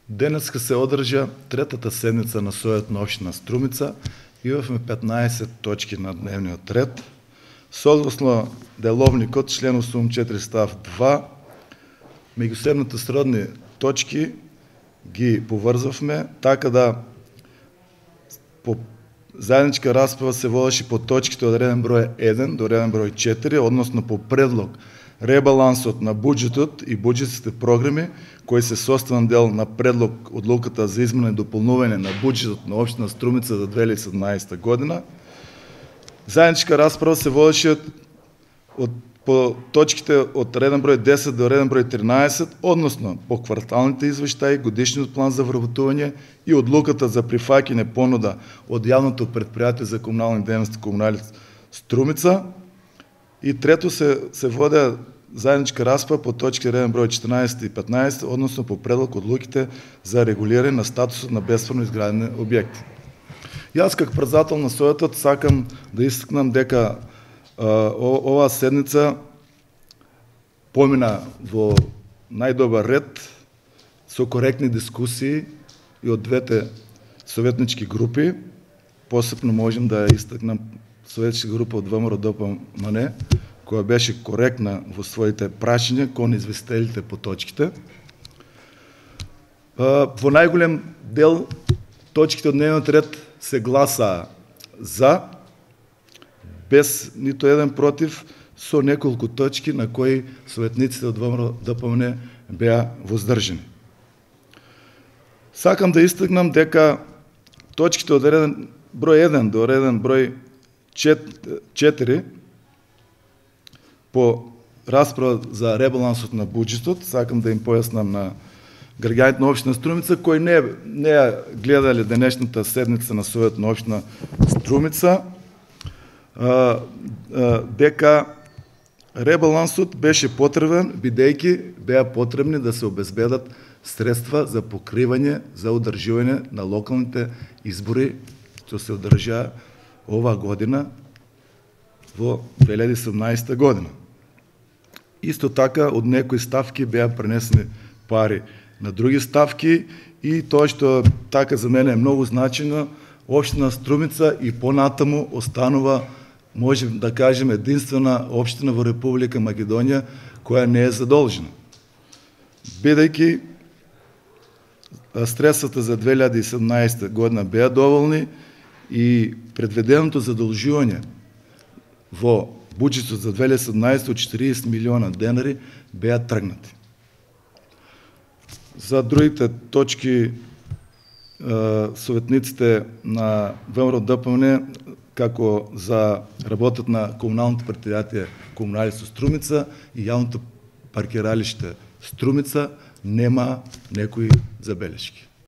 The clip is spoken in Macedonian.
Денеска се одржа третата седмица на Советот на општина Струмица. Имавме 15 точки на дневниот ред. Согласно деловникот, член 84 став 2, меѓусебните сродни точки ги поврзвавме, така да по заедничка расправа се водеше по точките од реден број 1 до реден број 4, односно по предлог ребалансот на буџетот и буџетските програми, кои се составен дел на предлог одлуката за измена и дополнување на буџетот на општина Струмица за 2017 година. Заедничка расправа се водеше по точките од реден број 10 до реден број 13, односно по кварталните извештаи, годишниот план за вработување и одлуката за прифаќање понуда од јавното предпријатие за комунални дејности Комуналица Струмица. И трето се воде заедничка расправа по точки реден број 14 и 15, односно по предлог одлуките за регулирање на статусот на бесправно изградени објекти. Јас како председател на Советот сакам да истакнам дека оваа седница помина во најдобар ред со коректни дискусии и од двете советнички групи. Посебно можем да истакнам советничка група од ВМРО-ДПМН, која беше коректна во своите прашања кон известителите по точките. Во најголем дел точките од дневниот ред се гласаа за, без нито еден против, со неколку точки на кои советниците од ВМРО-ДПМН беа воздржани. Сакам да истакнам дека точките од реден број 1 до реден број 4 по расправа за ребалансот на буџетот, сакам да им појаснам на граѓаните на општина Струмица, кои не ја гледале денешната седница на Советот на општина Струмица, дека ребалансот беше потребен, бидејќи беа потребни да се обезбедат средства за покривање, за одржување на локалните избори, што се одржаа оваа година во 2017 година. Исто така, од некои ставки беа пренесени пари на други ставки и тоа што така за мене е многу значено, општина Струмица и понатаму останува, можем да кажем, единствена општина во Република Македонија која не е задолжена. Бидејќи средствата за 2017 година беа доволни и предвиденото задолжување во буџетот за 2017 од 40 милиона денари беа тргнати. За другите точки советниците на ВМРО-ДПМН, како за работот на комуналното предпријатие Комуналица Струмица и јавното паркиралиште Струмица, нема некои забелешки.